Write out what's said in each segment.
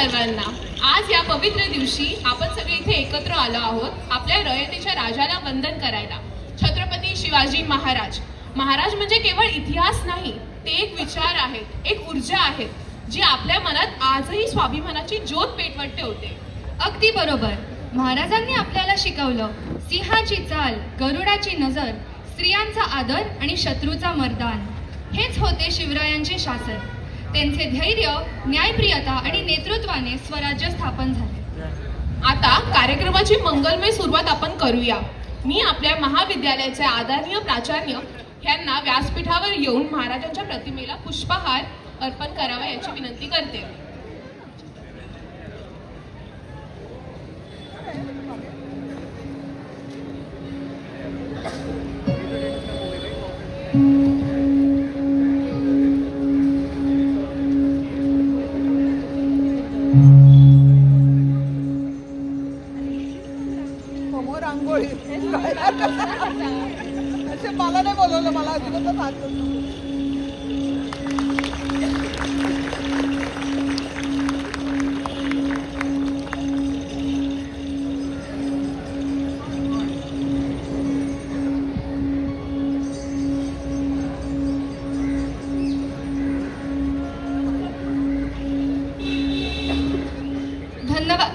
सर्वांना. आज या पवित्र दिवशी आपण सगळे इथे एकत्र आलो आहोत आपल्या रयतेच्या राजाला वंदन करायला. छत्रपती शिवाजी महाराज. महाराज म्हणजे केवळ इतिहास नाही, ते एक विचार आहेत, एक ऊर्जा आहेत, जी आपल्या मनात आजही स्वाभिमानाची ज्योत पेटवत ठेवते. अगदी बरोबर. महाराजांनी आपल्याला शिकवलं, सिंहाची चाल, गरुडाची नजर, स्त्रियांचा आदर आणि शत्रूचा मर्दान. हेच होते शिवरायांचे शासन. त्यांचे धैर्य, न्यायप्रियता आणि नेतृत्वाने स्वराज्य स्थापन झाले. आता कार्यक्रमाची मंगलमय सुरुवात आपण करूया. मी आपल्या महाविद्यालयाचे आदरणीय प्राचार्य यांना व्यासपीठावर येऊन महाराजांच्या प्रतिमेला पुष्पहार अर्पण करावा याची विनंती करते. समोर आंघोळी असे मला नाही बोलवलं, मला अजिबातच हात करतो.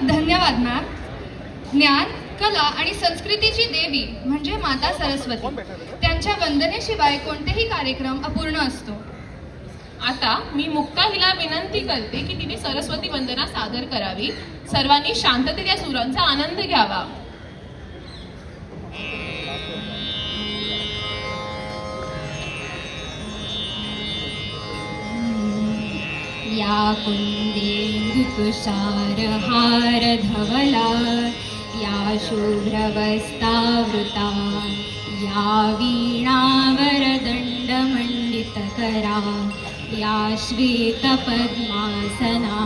धन्यवाद मॅम. ज्ञान, कला आणि संस्कृतीची देवी म्हणजे माता सरस्वती. त्यांच्या वंदनेशिवाय कोणतेही कार्यक्रम अपूर्ण असतो. आता मी मुक्ता हिला विनंती करते की तिने सरस्वती वंदना सादर करावी. सर्वांनी शांततेत या सुरांचा आनंद घ्यावा. या कुंदेन्दु तुषारहार धवला, या शुभ्रवस्तावृता, या वीणावरदण्डमण्डितकरा, या श्वेतपद्मासना,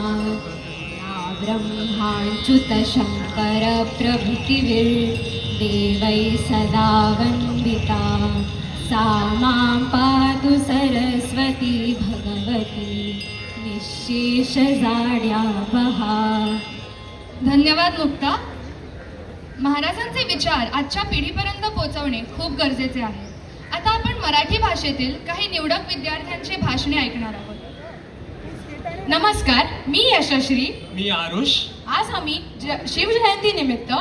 या ब्रह्माच्युतशङ्करप्रभृतिभिर्देवैः सदा वन्दिता, सा मां पातु सरस्वती भगवती निःशेष जाड्यापहा. धन्यवाद मुक्ता. महाराजांचे विचार आजच्या पिढीपर्यंत पोहोचवणे खूप गरजेचे आहे. आता आपण मराठी भाषेतील काही निवडक विद्यार्थ्यांची भाषणे ऐकणार आहोत. नमस्कार, मी यशश्री. मी आरुष. आज आम्ही शिवजयंती निमित्त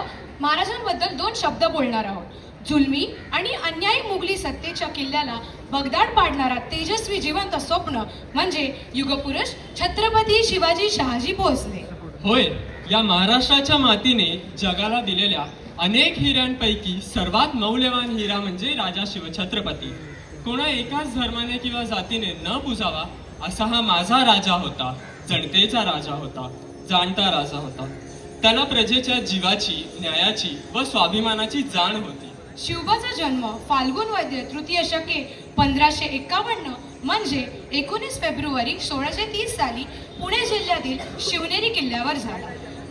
महाराजांबद्दल 2 शब्द बोलणार आहोत. जुलमी आणि अन्यायी मुघली सत्तेच्या किल्ल्याला बगदाड पाडणारा तेजस्वी जिवंत स्वप्न म्हणजे युगपुरुष छत्रपती शिवाजी शहाजी भोसले. होय, या महाराष्ट्राच्या मातीने जगाला दिलेल्या अनेक हिऱ्यांपैकी सर्वात मौल्यवान हिरा म्हणजे राजा शिवछत्रपती. कोणा एकाच धर्माने किंवा जातीने न पुजावा असा हा माझा राजा होता. जनतेचा राजा होता, जाणता राजा होता. त्याला प्रजेच्या जीवाची, न्यायाची व स्वाभिमानाची जाण होती. शिवबाचा जन्म फाल्गुन वैद्य तृतीय शके 1551 म्हणजे 19 फेब्रुवारी 1630 साली पुणे जिल्ह्यातील शिवनेरी किल्ल्यावर झाला.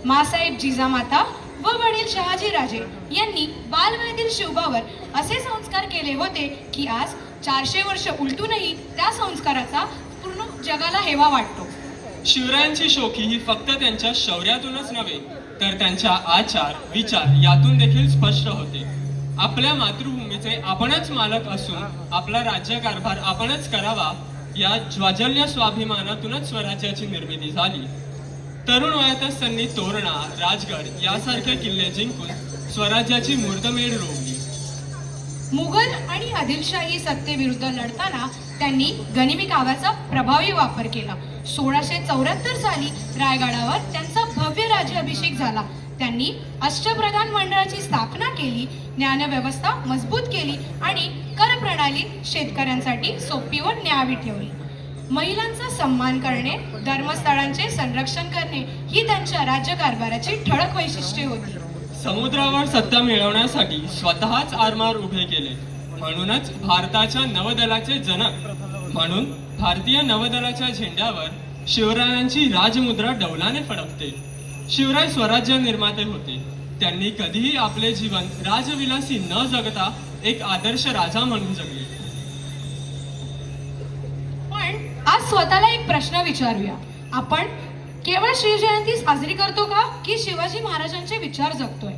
मासाहेब जिजामाता व वडील शहाजीराजे यांनी बालवयातील शिवबावर असे संस्कार केले होते की आज 400 वर्ष उलटूनही त्या संस्काराचा पूर्ण जगाला हेवा वाटतो. शिवरायांची शोखी ही फक्त त्यांच्या शौर्यातूनच नव्हे तर त्यांच्या आचार, विचार यातून देखील स्पष्ट होते. आपल्या मातृभूमीचे आपणच मालक असून आपला राज्यकारभार आपणच करावा या ज्वाजल्य स्वाभिमानातूनच स्वराज्याची निर्मिती झाली. तरुण वयातच त्यांनी तोरणा, राजगड यासारखे किल्ले जिंकून स्वराज्याची मुहूर्तमेढ रोवली. मुघल आणि आदिलशाही सत्तेविरुद्ध लढताना त्यांनी गनिमी काव्याचा प्रभावी वापर केला. 1674 साली रायगडावर त्यांचा भव्य राज्याभिषेक झाला. त्यांनी अष्टप्रधान मंडळाची स्थापना केली, ज्ञानव्यवस्था मजबूत केली आणि कर प्रणाली शेतकऱ्यांसाठी सोपी व न्यावी ठेवली. महिलांचा सन्मान करणे, धर्मस्थळांचे संरक्षण करणे ही त्यांच्या राज्यकारभाराची ठळक वैशिष्ट्ये होती. समुद्रावर सत्ता मिळवण्यासाठी स्वतःच आरमार उभे केले. म्हणूनच भारताच्या नवदलाचे जनक म्हणून भारतीय नवदलाच्या झेंड्यावर शिवरायांची राजमुद्रा डौलाने फडकते. शिवराय स्वराज्य निर्माते होते. त्यांनी कधीही आपले जीवन राजविलासी न जगता एक आदर्श राजा म्हणून जगले. पण आज स्वतःला एक प्रश्न विचारूया, आपण केवळ शिवजयंती साजरी करतो का की शिवाजी महाराजांचे विचार जगतोय?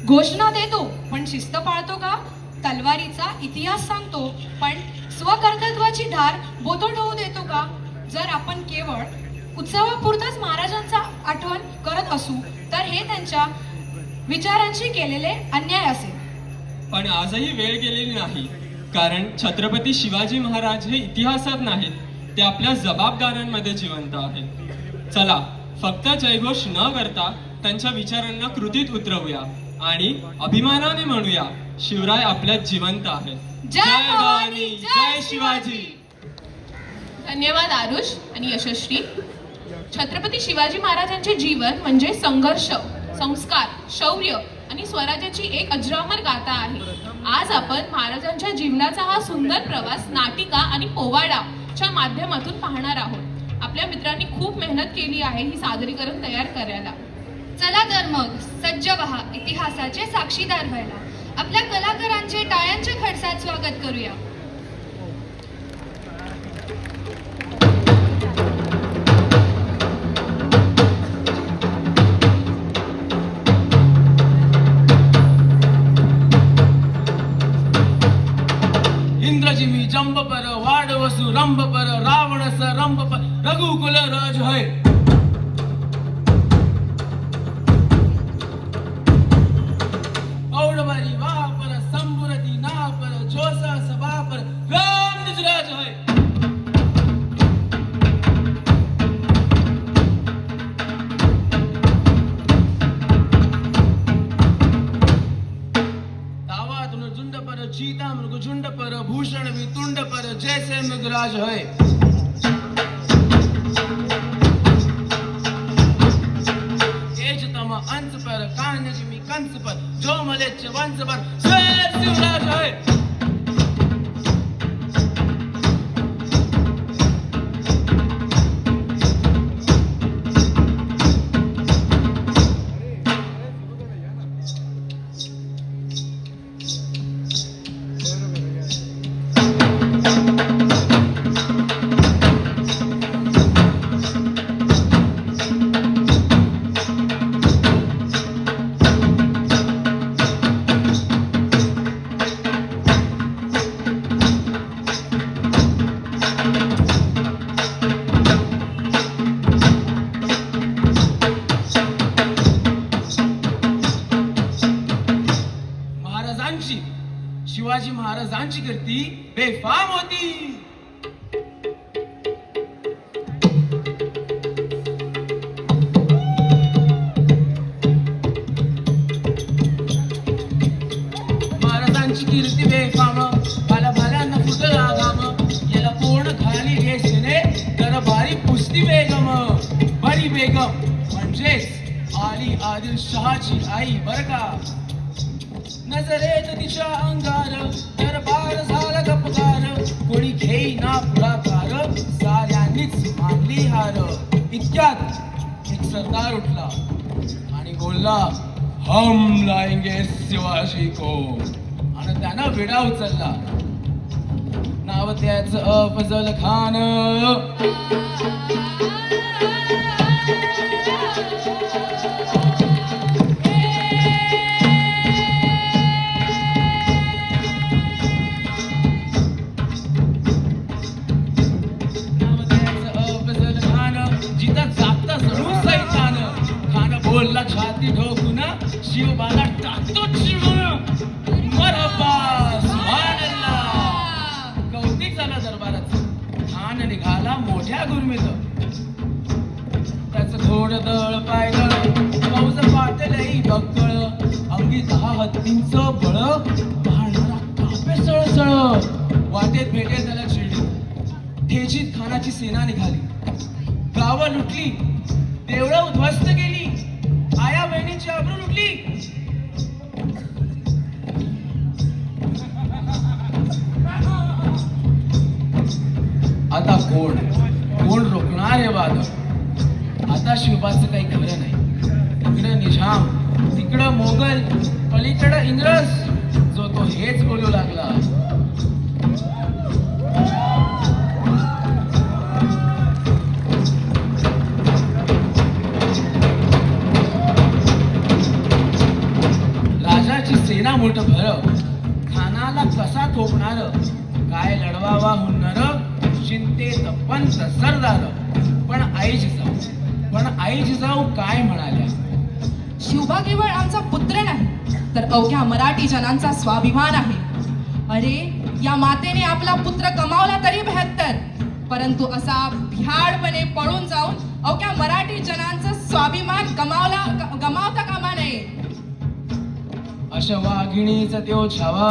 घोषणा देतो पण शिस्त पाळतो का? तलवारीचा इतिहास सांगतो पण स्वकर्तृत्वाची धार बोथट होऊ देतो का? जर आपण केवळ उत्सवापुरताच महाराजांचा आठवण करत असू तर हे त्यांच्या विचारांशी केलेले अन्याय असेल. पण आजही वेळ गेलेली नाही, कारण छत्रपती शिवाजी महाराज हे इतिहासात नाहीत, ते आपल्या जबाबदाऱ्यांमध्ये जिवंत आहेत. चला फक्त जयघोष न करता त्यांच्या विचारांना कृतीत उतरवूया आणि अभिमानाने म्हणूया, शिवराय आपल्यात जिवंत आहेत. जय भवानी, जय शिवाजी. धन्यवाद आरुष आणि यशस्वी. छत्रपती शिवाजी महाराजांचे जीवन म्हणजे संघर्ष, संस्कार, शौर्य आणि स्वराज्याची एक अजरामर गाथा आहे. आज आपण महाराजांच्या जीवनाचा हा सुंदर प्रवास नाटिका आणि पोवाडाच्या माध्यमातून पाहणार आहोत. आपल्या मित्रांनी खूप मेहनत केली आहे ही सादरीकरण तयार करायला. चला तर मग सज्ज व्हा इतिहासाचे साक्षीदार व्हायला. आपल्या कलाकारांचे टाळ्यांच्या खडसात स्वागत करूया. इंद्रजिमी जंब पर वाडवसु रंभ पर रावणस रंभ पर रघुकुल राज है. औडबरी वाह पर संबुरती ना पर जोसा सभा पर राम निजराज है. दावातून झुंड पर चीता मृग झुंड पर भूषण वितुंड पर जैसे मृगराज है. तेज तम अंश पर कान्य जिमी कंस पर जो मलेच्छ वंश पर शेर शिवराज है. शिवाजी महाराजांची कीर्ती बेफाम होती. महाराजांची कीर्ती बेफाम, भाला भाल्यांना फुटला घाम. याला कोण घाली घेसने तर बारी पुसती बेगम. बडी बेगम म्हणजेच आली आदिल शहाची आई बर का. नजरेत तिच्या अंगार दरबार झाला गपकार. कोणी घेई ना पुढाकार, साऱ्यांनीच मानली हार. इतक्यात एक सरदार उठला आणि बोलला, हम लाएंगे शिवाजी को. आणि त्यानं विडा उचलला. नाव त्याचं अफजल खान. बोलला छाती ठोकून, शिवबाला टाकतो चिडून. मरहबा सुभानअल्लाह. कौतिक झालं दरबाराचं. खान निघाला मोठ्या गुरमीत. त्याचं थोडं दळ पायदळ, फौज पाटलही बक्कळ. अंगी 10 हत्तींचं बळ, पाहणारा कापे सळसळ. वाटेत भेटेल त्याला शिडी. ठेचीत खानाची सेना निघाली. गावं लुटली, देवळं उद्ध्वस्त केली. आया बहिणीची आबरू लुटली. आता कोण रोखणार हे वादळ. आता शिवबाचं काही खरं नाही. तिकडं निजाम, तिकडं मोगल, पलीकडं इंग्रज. जो तो हेच बोलू लागला. राजाची सेना मोठ भर, खानाला कसा थोपणार, काय लढवावा हुन्नर, चिंतेत पंत सरदार. पण आई जिजाऊ काय म्हणाल्या? शिवबा केवळ आमचा पुत्र नाही तर अवघ्या मराठी जनांचा स्वाभिमान आहे. अरे या मातेने आपला पुत्र कमावला तरी 72, परंतु असा भ्याडपणे पळून जाऊन अवघ्या मराठी जनांचा स्वाभिमान गमावता कामा नये. अशा वाघिणीचा त्यो छावा,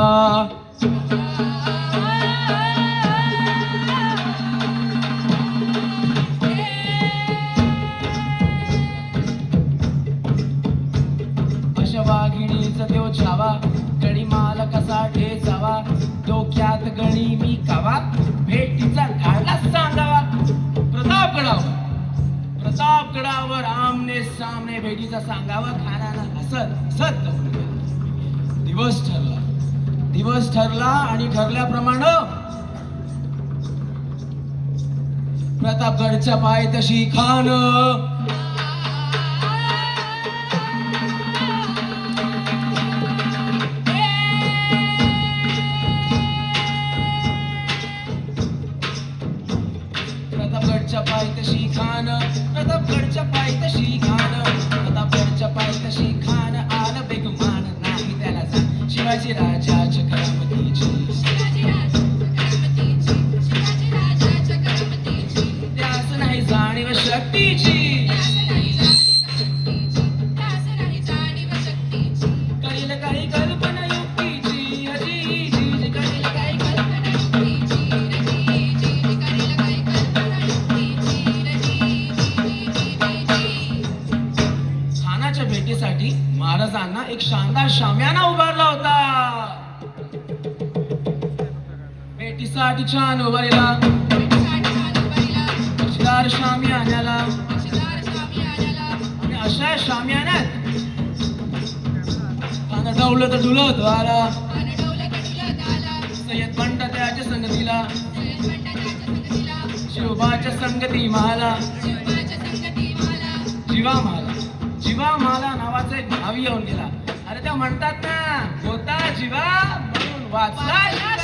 अशा वाघिणीचा त्यो छावा, गडी माल कसा ठेचावा, डोक्यात गणी मी कावा, भेटीचा धाडला सांगावा. प्रतापगडावर आमने सामने भेटीचा सांगावा. खानानं हसत हसत कबूल केलं. दिवस ठरला आणि ठरल्याप्रमाणे प्रतापगडच्या पायथ्याशी खान प्रतापगडच्या पायथ्याशी खान आलं बेगुमान नाही त्याला जाण शिवाजी राजाच्या करामतीची. त्यास नाही जाणीव शक्तीची, कळील काही कल्पना युक्तीची, कळील काही कल्पना खानाच्या भेटीसाठी महाराजांना एक शानदार शामियाना उभारला होता. भेटीसाठी छान उभारला शामियान्याला, आणि अशा शामियान्यात खाना डवलं तर डुलत आला. सय्यद पंत त्याच्या संगतीला, शिवबाच्या संगती मला, जीवा माला नावाचा एक भावी येऊन गेला. अरे त्या म्हणतात ना, होता जीवा म्हणून वाचला शिवा.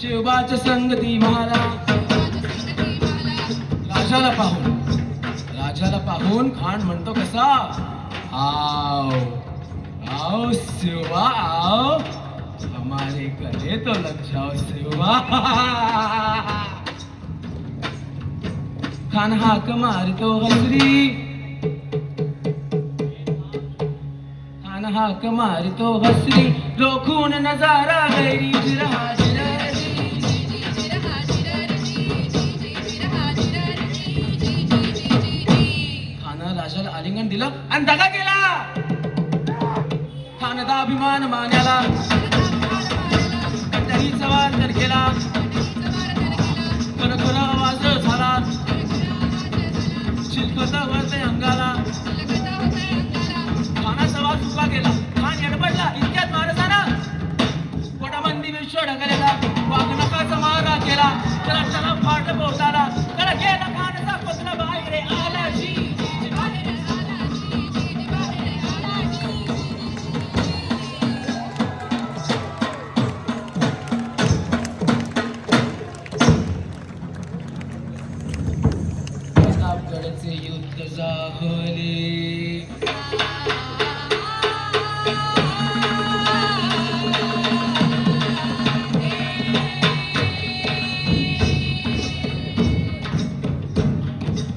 शिवबाच्या संगती मला. राजाला पाहून खान म्हणतो कसा, आओ शिवा आओ, हमारे गले तो लग जाओ शिवा. खान हाक मारतो हसरी, खान हाक मारतो हसरी, रोखून नजारा गैरी जिरहा खानं राजाला आलिंगन दिलं आणि दगा केला. खानदा अभिमान मान्याला, तरी सवार तर केला. खरखर आवाज झाला, शिलकता वरते अंगाला. खाना सवार चुका गेला. खान एडपडला. इतक्यात महाराजानं पोटाबंदी विश्व ढकलेला, वाघनकाचा मारा केला. त्याला फाटलं पोटाला, त्याला गेला खानाचा पत्र बाहेर आला.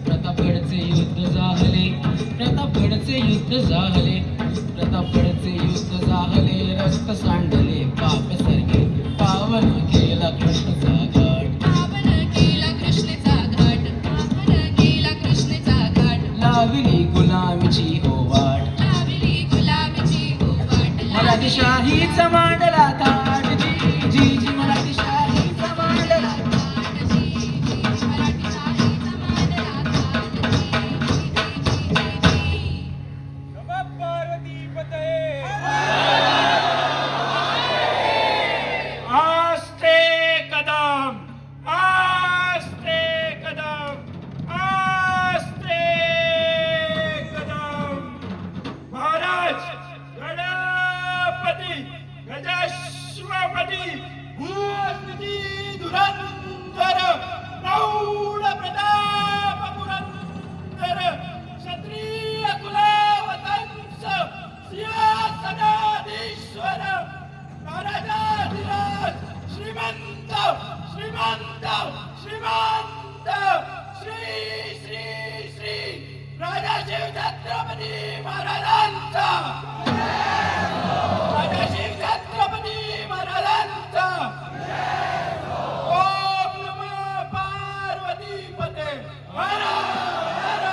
प्रतापगडचे युद्ध झाले. प्रतापगडचे युद्ध झाले, रक्त सांडले पाप सरगे, पावन केला कृष्णचा घाट, लावली गुलामीची होवाट, मराठीशाहीचा मांडला थाट. जी मराठीशाहीचा मांडला छत्रपती महाराजांचा राजाश्री छत्रपती महाराजांचा ओम नमः पार्वतीपते हर हर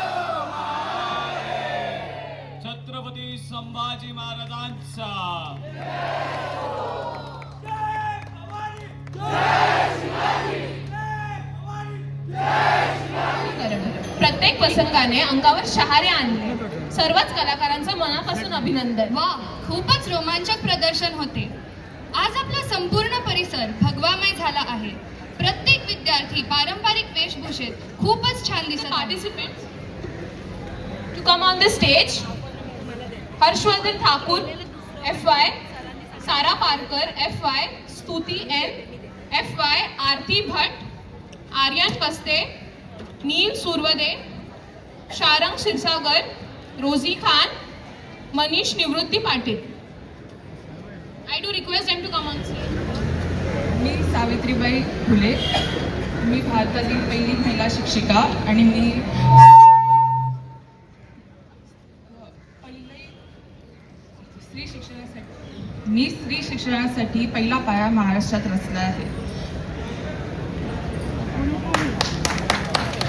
छत्रपती संभाजी महाराजांचा प्रत्येक प्रसंगाने अंगावर शहारे आणले. सर्वच कलाकारांचं मनापासून अभिनंदन. वा, खूपच रोमांचक प्रदर्शन होते. आज आपला संपूर्ण परिसर भगवामय झाला आहे. प्रत्येक विद्यार्थी पारंपरिक वेशभूषेत खूपच छान दिसत आहे. Participants to come on the stage: Harshvardhan Thakur FY, Sara Parkar FY, Stuti N FY, Aarti Bhatt, Aryan Paste, Neel Suravade, Sharang Kshirsagar, Rosy Khan, Manish Nivrutti Patil. I do request them to come on stage. मी सावित्रीबाई फुले, मी भारतातील पहिली महिला शिक्षिका आणि मी स्त्री शिक्षणासाठी पहिला पाया महाराष्ट्रात रचला आहे.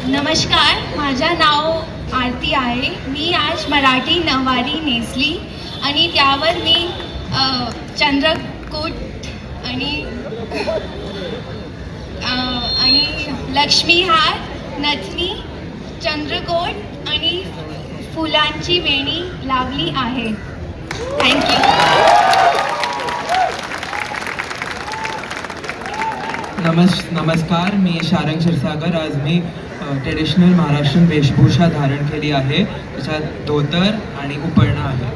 नमस्कार, माझं नाव आरती आहे. मी आज मराठी नऊवारी नेसली आणि त्यावर मी चंद्रकोट आणि लक्ष्मी हार, नथनी, चंद्रकोट आणि फुलांची वेणी लावली आहे. थँक्यू. नमस्कार, मी शारंग क्षीरसागर. आज मी ट्रेडिशनल महाराष्ट्रीयन वेशभूषा धारण केली आहे. त्याच्यात धोतर आणि उपरणं आहे.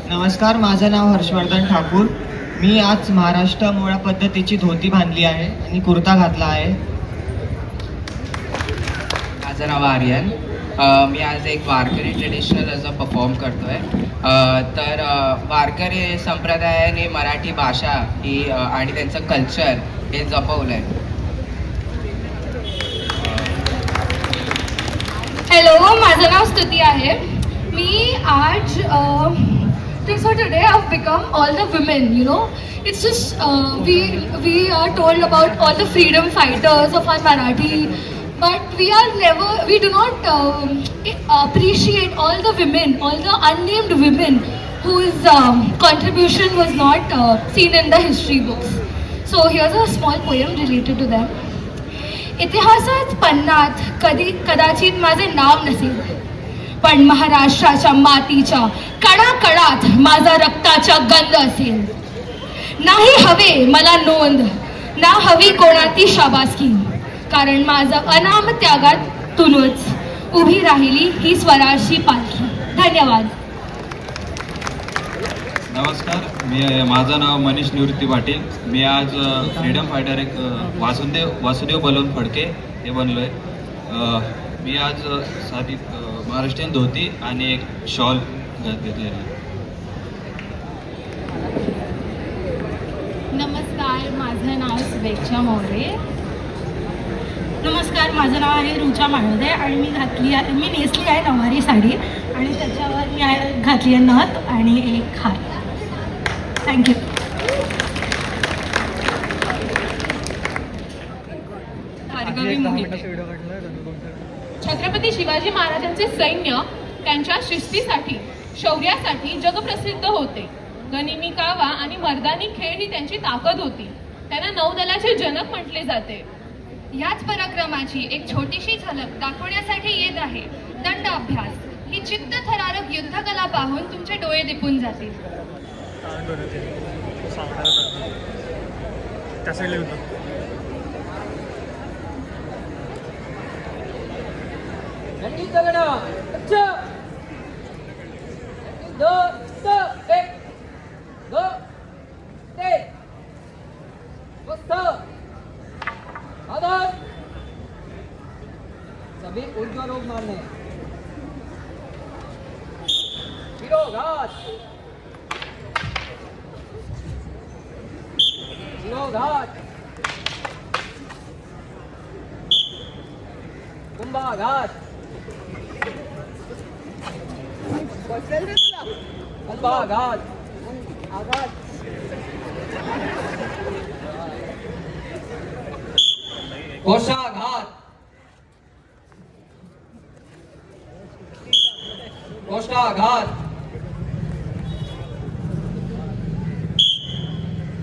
नमस्कार, माझं नाव हर्षवर्धन ठाकूर. मी आज महाराष्ट्र मोळा पद्धतीची धोती बांधली आहे आणि कुर्ता घातला आहे. माझं नाव आर्यन. मी आज एक वारकरी ट्रेडिशनल असं परफॉर्म करतो आहे. तर वारकरी संप्रदायाने मराठी भाषा ही आणि त्यांचं कल्चर हे जपवलं आहे. हॅलो, माझं नाव स्तुती आहे. मी आज so today I've become all the women, you know. It's just we are told about all the freedom fighters of our Marathi, but we do not appreciate all the women, all the unnamed women whose contribution was not seen in the history books. So here's a small poem related to them. इतिहासात पन्नात कदाचित माझे नाव नसेल, पण महाराष्ट्राच्या मातीच्या कणाकणात माझा रक्ताचा गंध असेल. नाही हवे मला नोंद, ना हवी कोणाती शाबासकी, कारण माझं अनाम त्यागातूनच उभी राहिली ही स्वराची पालखी. धन्यवाद. नमस्कार, माझं नाव मनीष निवृत्ती पाटील. मी आज फ्रीडम फायटर एक वासुदेव बलवंत फडके हे बनलो आहे. मी आज साधी महाराष्ट्रीयन धोती आणि एक शॉल घेतलेली आहे. नमस्कार, माझं नाव शुभेच्छा मोरे. नमस्कार, माझं नाव आहे रुचा माळोदे आणि मी नेसली आहे नऊवारी साडी आणि त्याच्यावर मी घातली आहे नथ आणि एक हार. थँक्यू. छत्रपती शिवाजी महाराजांचे सैन्य त्यांच्या शिस्तीसाठी, शौर्यासाठी जगप्रसिद्ध होते. गनिमी कावा आणि मर्दानी खेळ ही त्यांची ताकद होती. त्यांना नौदलाचे जनक म्हटले जाते. याच पराक्रमाची एक छोटीशी झलक दाखवण्यासाठी येत आहे दंड अभ्यास. ही चित्तथरारक युद्धकला पाहून तुमचे डोळे दिपून जातील. सभी उद्योग मारने घाट कुंभा घाट बसेल रे तुला आघात आघात कोशाघात कोष्ठाघात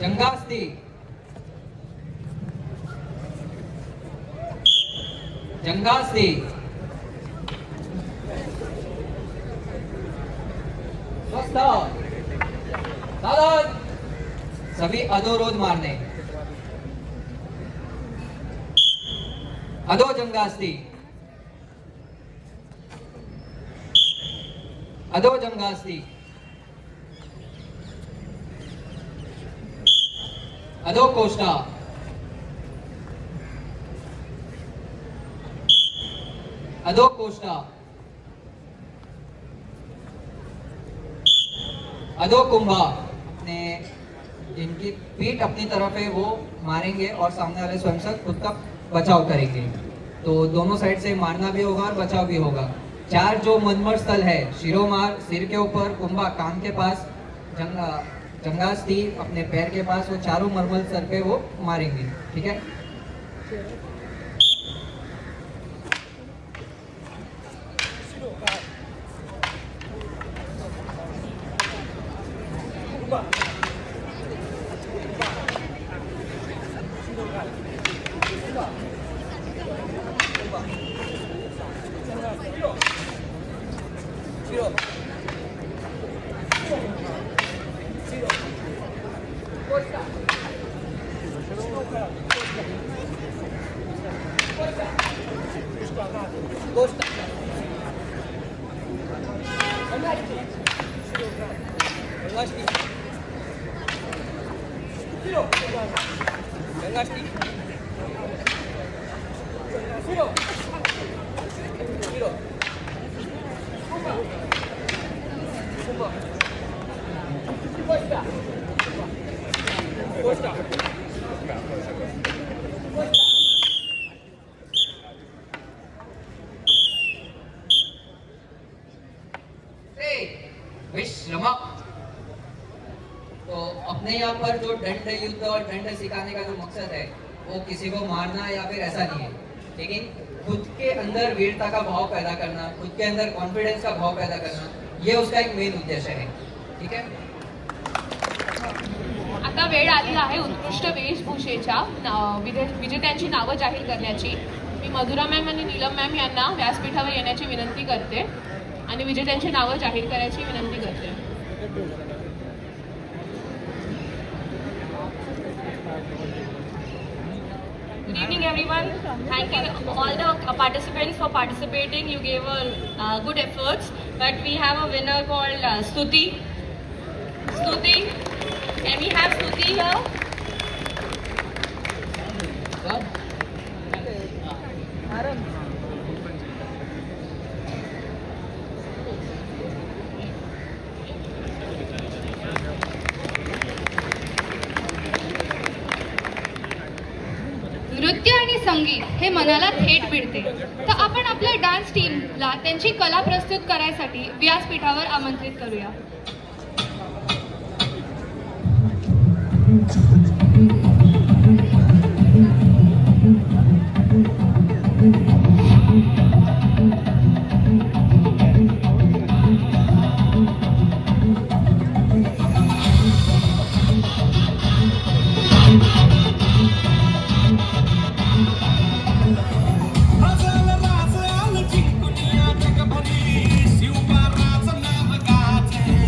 जंगास्ती जंगास्ती स्वस्थ दादा सभी अधोरोध मारने अधो जंगास्ती अधो जंगास्ती अधो कोष्टा अधो कोष्टा अधो कुंभा ने जिनकी पीठ अपनी तरफ है वो मारेंगे और सामने वाले स्वयं से खुद का बचाव करेंगे। तो दोनों साइड से मारना भी होगा और बचाव भी होगा। 4 जो मनमर स्थल है, शिरोमार सिर के ऊपर, कुंभा कान के पास, जंगास्ती अपने पैर के पास, वो चारों मरमल स्थल पे वो मारेंगे। ठीक है। विश्रम। तो अपने यहाँ पर जो दंड युद्ध और दंड सिखाने का जो मकसद है वो किसी को मारना या फिर ऐसा नहीं है, लेकिन खुद के अंदर वीरता का भाव पैदा करना, खुद के अंदर कॉन्फिडेंस का भाव पैदा करना, ये उसका एक मेन उद्देश्य है। ठीक है। आता वेळ आली आहे उत्कृष्ट वेशभूषेच्या विजेत्यांची नावं जाहीर करण्याची। मी मधुरा मॅम आणि नीलम मॅम यांना व्यासपीठावर येण्याची विनंती करते आणि विजेत्यांची नावं जाहीर करायची विनंती करते। Good evening, everyone. Thank you all the participants for participating. You gave good efforts, but we have a winner called Stuti. Stuti, can we have Stuti here? नृत्य आणि संगीत हे मनाला थेट भिडते, तर आपण आपल्या डान्स टीमला त्यांची कला प्रस्तुत करायसाठी व्यासपीठावर आमंत्रित करूया। शिवबाराचं नाव गाजे,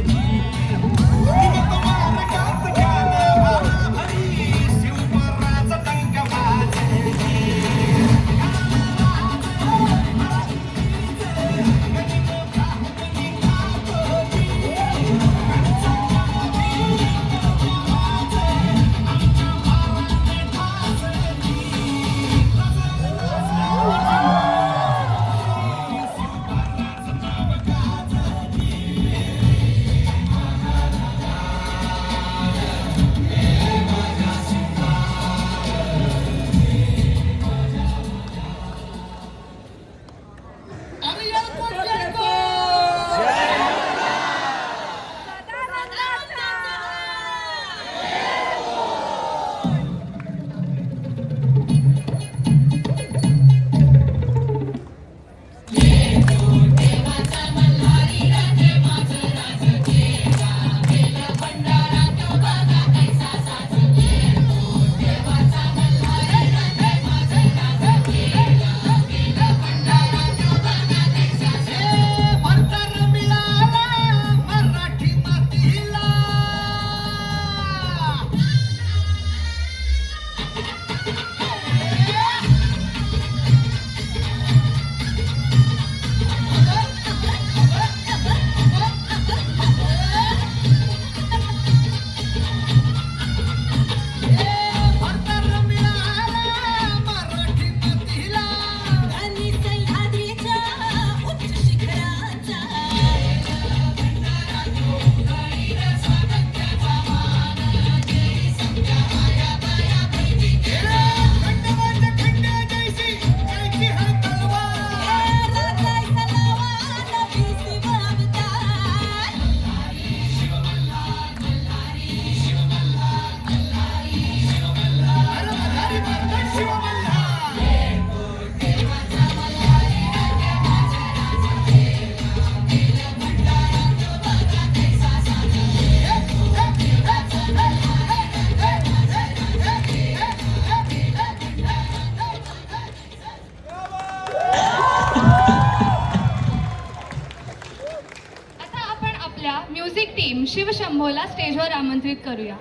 अप्रतिम शिवशंभोला स्टेजवर आमंत्रित करूया.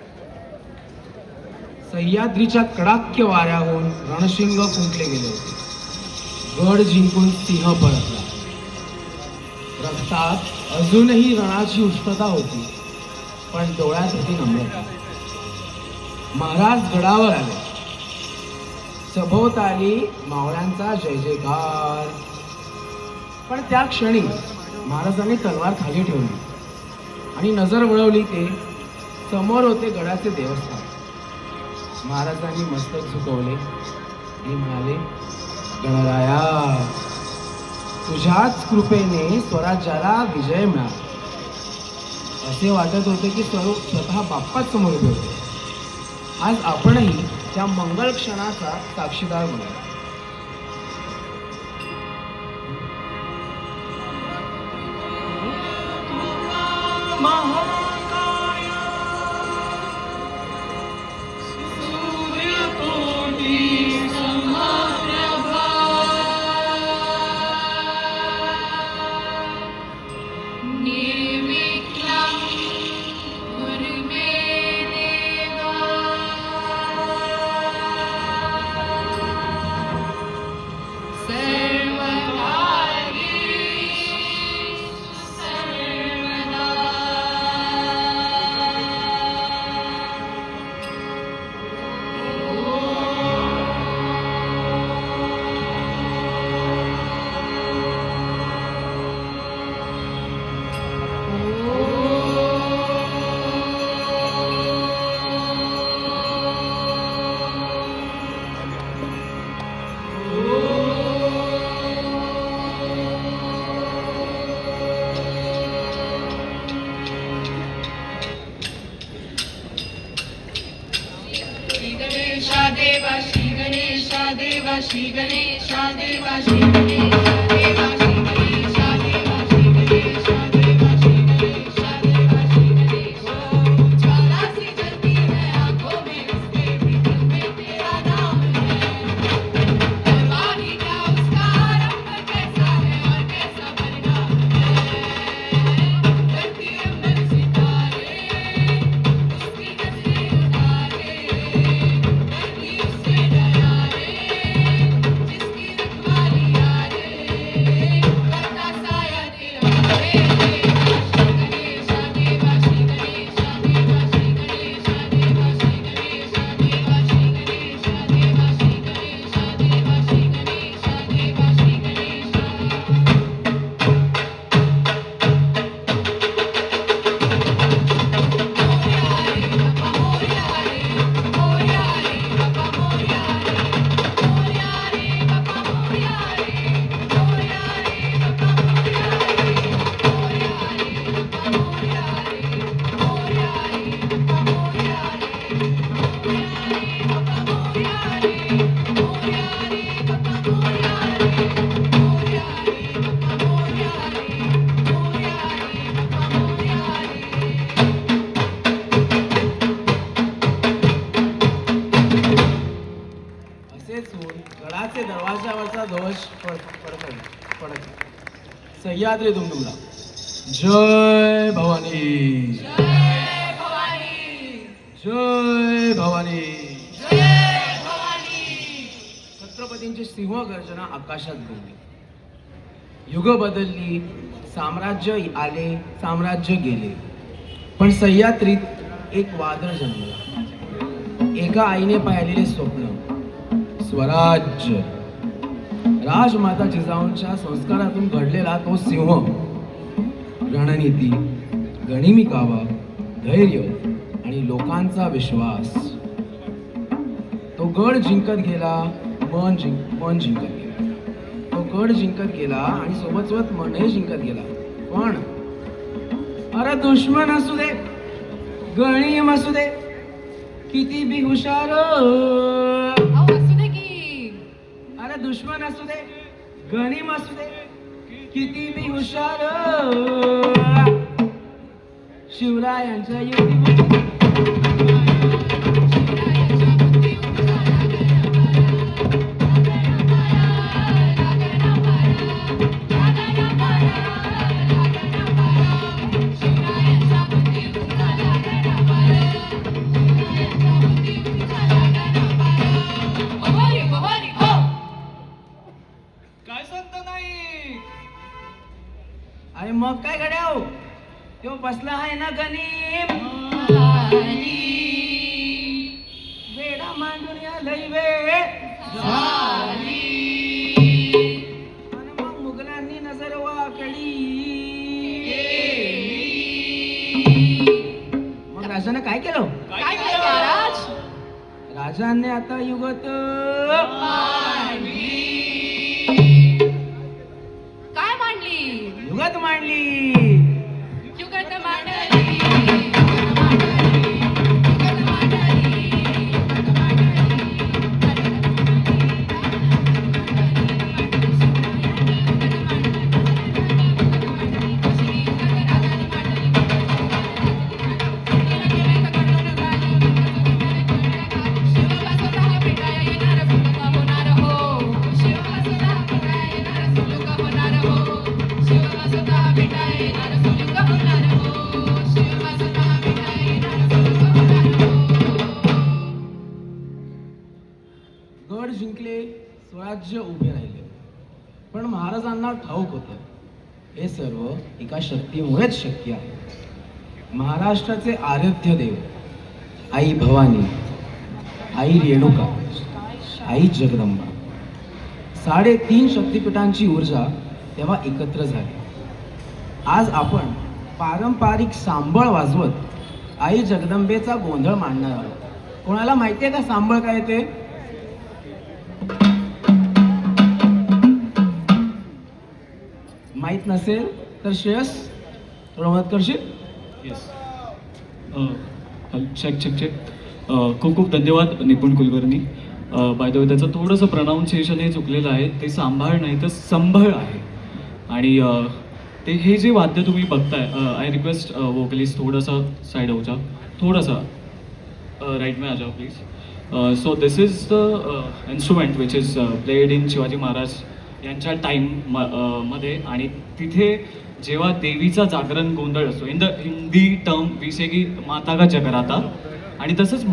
सह्याद्रीच्या कडाक्य वाऱ्याहून रणशिंग फुंकले गेले होते. गड जिंकून सिंह परतला. रक्तात अजूनही रणाची उष्णता होती, पण डोळ्यात होती नम्रता. महाराज गडावर आले. सभोवताली मावळ्यांचा जय जयकार. पण त्या क्षणी महाराजांनी तलवार खाली ठेवली आणि नजर वळवली. ते समोर होते गडाचे देवस्थान. महाराजांनी मस्तक झुकवले आणि म्हणाले, गणराया, तुझ्याच कृपेने स्वराज्याला विजय मिळाला. असे वाटत होते की स्वतः बाप्पाच समोर उभे होते. आज आपणही त्या मंगल क्षणाचा साक्षीदार बनू. श्री गणेशा देवा श्री गणेशा देवा श्री गणेशा देवा श्री गणेशा देवा श्री गणेशा देवा श्री गणेशा. ज्वाला सी जलती है आंखों में उसके भी दिल में तेरा नाम है. परवाही क्या उसका आरंभ कैसा है और कैसा परिणाम है. धरती अंबर सितारे उसकी नजरें उतारे. धरती उससे डरा रे जिसकी रखवाली यारे. करता साया तेरा रे. गणेशा देवा श्री गणेशा देवा श्री गणेशा देवा श्री गणेशा देवा श्री गणेशा देवा श्री गणेशा देवा श्री गणेशा देवा श्री गणेशा. असेच होऊन गडाचे दरवाजावरचा ध्वज पडत सह्याद्री दुमदुमला. जय भवानी, जय भवानी. छत्रपतींची सिंह गर्जना आकाशात घुमली. युग बदलली, साम्राज्य आले, साम्राज्य गेले, पण सह्याद्रीत एक वादळ जन्मला. एका आईने पाहिलेले स्वप्न, स्वराज्य, राजमाता जिजाऊंच्या संस्कारातून घडलेला तो सिंह. रणनीती, गनिमी कावा, धैर्य आणि लोकांचा विश्वास. तो गड जिंकत गेला, मन जिंकत गेला. तो गड जिंकत गेला आणि सोबत सोबत मनही जिंकत गेला. पण अरे दुश्मन असू दे, गणिम असू दे, किती बी हुशार, असू दे की. अरे दुश्मन असू दे, गणिम असू दे, किती बी हुशार, शिवरायांच्या युती शिवरायांच्या बुद्धी अरे मग काय गड्याव तो बसला आहे ना गणित वेडा मांडून या लई वेळ झाली. आणि मग मुघलांनी नजर वाकडी मग राजानं काय केलं काय केलं महाराज? राजाने आता युगत काय मांडली? युगत मांडली. युगत मांडली. गड जिंकले, स्वराज्य उभे राहिले, पण महाराजांना ठाऊक होतं हे सर्व एका शक्तीमुळेच शक्य आहे. महाराष्ट्राचे आराध्य देव आई भवानी, आई रेणुका, आई जगदंबा, 3.5 शक्तिपीठांची ऊर्जा तेव्हा एकत्र झाली. आज आपण पारंपरिक सांबळ वाजवत आई जगदंबेचा गोंधळ मांडणार आहोत. कोणाला माहितीये का सांबळ काय ते? माहित नसेल तर श्रेयस थोडं मदत करशील? येस. Check check check. खूप खूप धन्यवाद निपुण कुलकर्णी. बाय द वे त्याचं थोडंसं प्रोनाऊन्सिएशन हे चुकलेलं आहे. ते सांभाळ नाही तर संभळ आहे. आणि ते हे जे वाद्य तुम्ही बघताय, आय रिक्वेस्ट वोकलिस्ट थोडासा साइड हो जाओ, थोडासा राइट में आ जाओ please. So this is the instrument which is played in Shivaji Maharaj यांच्या टाईम मध्ये. आणि तिथे जेव्हा देवीचा जागरण गोंधळ असतो, in the Hindi term we say की माता का जगराता. आणि तसंच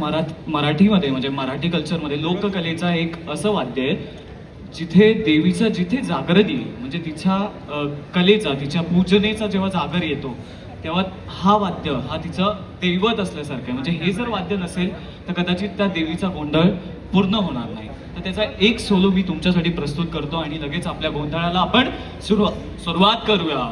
मराठीमध्ये म्हणजे मराठी कल्चरमध्ये लोककलेचा एक असं वाद्य आहे जिथे देवीचं जिथे जागरण येईल, म्हणजे तिच्या कलेचा, तिच्या पूजनेचा जेव्हा जागर येतो तेव्हा हा वाद्य हा तिचं दैवत असल्यासारखं आहे. म्हणजे हे जर वाद्य नसेल तर कदाचित त्या देवीचा गोंधळ पूर्ण होणार नाही. तर त्याचा एक सोलो मी तुमच्यासाठी प्रस्तुत करतो आणि लगेच आपल्या गोंधळाला आपण सुरुवात करूया.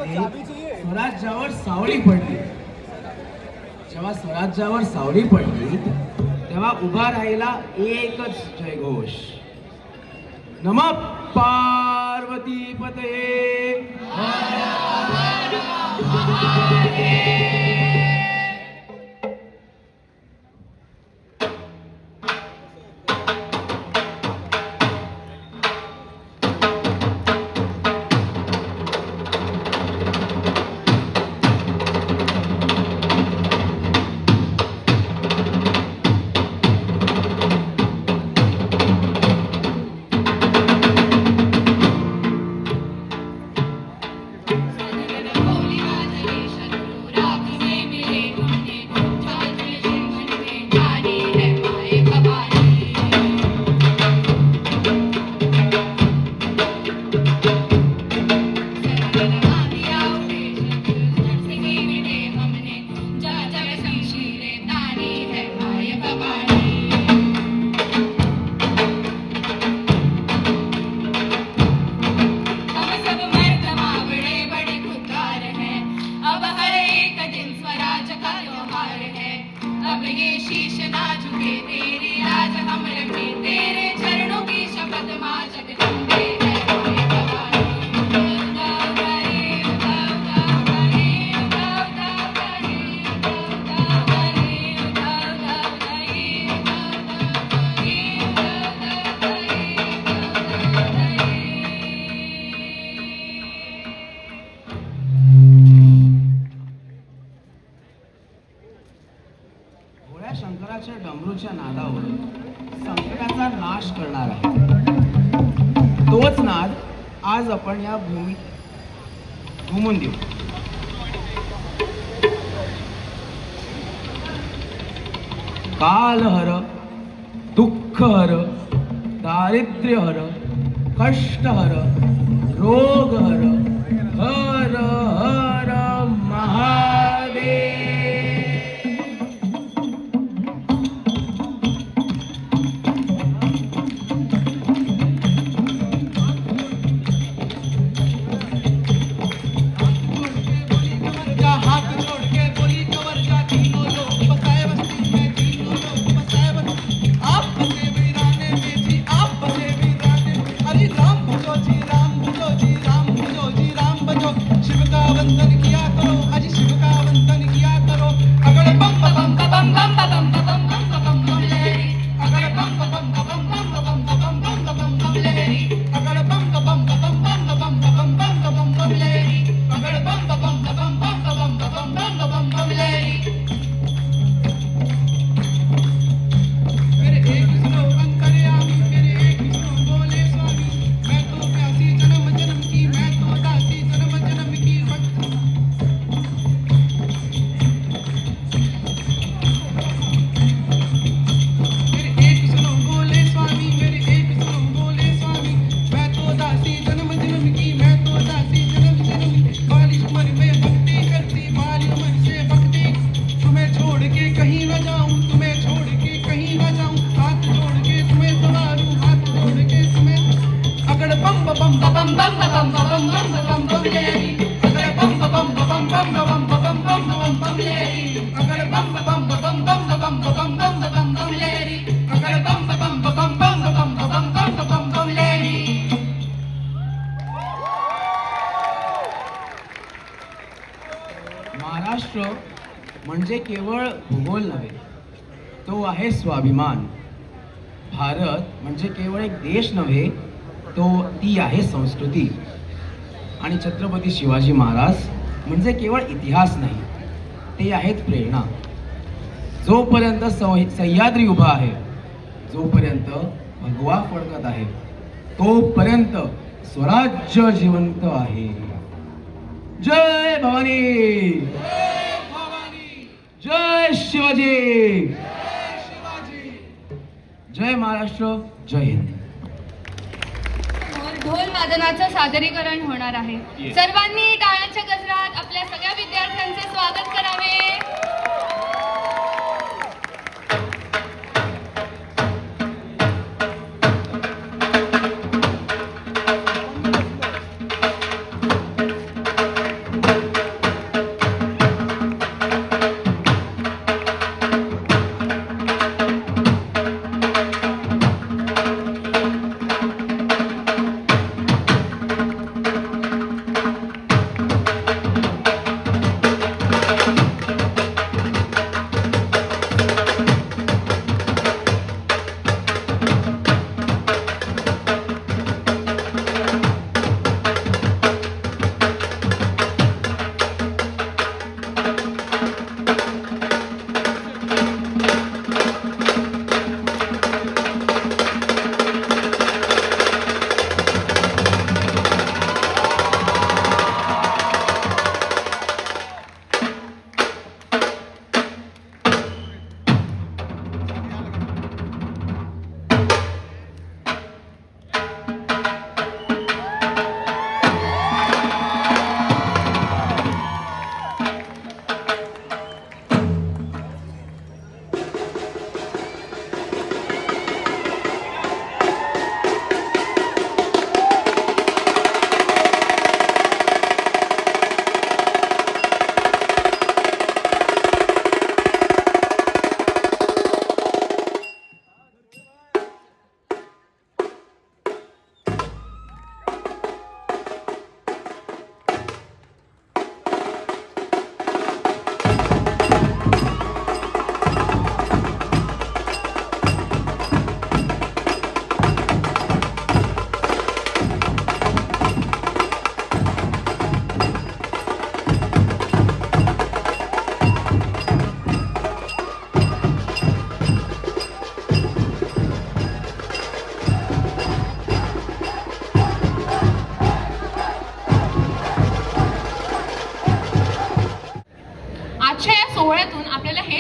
आहे, स्वराज्यावर सावली पडली. जेव्हा स्वराज्यावर सावली पडली तेव्हा उभा राहिला एकच जयघोष, नमः पार्वती पतये. शंकराच्या डमरूच्या नादावर संकटाचा नाश करणार आहे. तोच नाद आज आपण या भूमीत घुमून देऊ. काल हर, दुःख हर, दारिद्र्य हर, कष्ट हर, रोग हर, हर हर महादेव. महाराष्ट्र म्हणजे केवळ भूगोल नव्हे, तो आहे स्वाभिमान. भारत म्हणजे केवळ एक देश नव्हे, ती आहे संस्कृती. आणि छत्रपती शिवाजी महाराज म्हणजे केवळ इतिहास नाही, ते आहेत प्रेरणा. जोपर्यंत सह्याद्री उभा आहे, जोपर्यंत भगवा फडकत आहे, तोपर्यंत स्वराज्य जिवंत आहे. जय भवानी, जय शिवाजी, जय महाराष्ट्र, जय हिंद. ढोल वादनाचं सादरीकरण होणार आहे. सर्वांनी टाळ्यांच्या गजरात आपल्या सगळ्या विद्यार्थ्यांचे स्वागत करावे.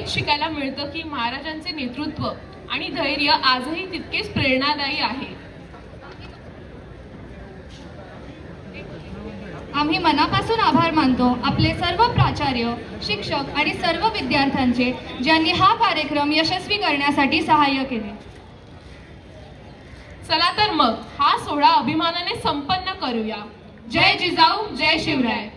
हेच शिकायला मिळतं की महाराजांचे नेतृत्व आणि धैर्य आजही तितकेच प्रेरणादायी आहे. आम्ही मनापासून आभार मानतो आपले सर्व प्राचार्य, शिक्षक आणि सर्व विद्यार्थ्यांचे, ज्यांनी हा कार्यक्रम यशस्वी करण्यासाठी सहाय्य केले. चला तर मग हा सोहळा अभिमानाने संपन्न करूया. जय जिजाऊ, जय शिवराय.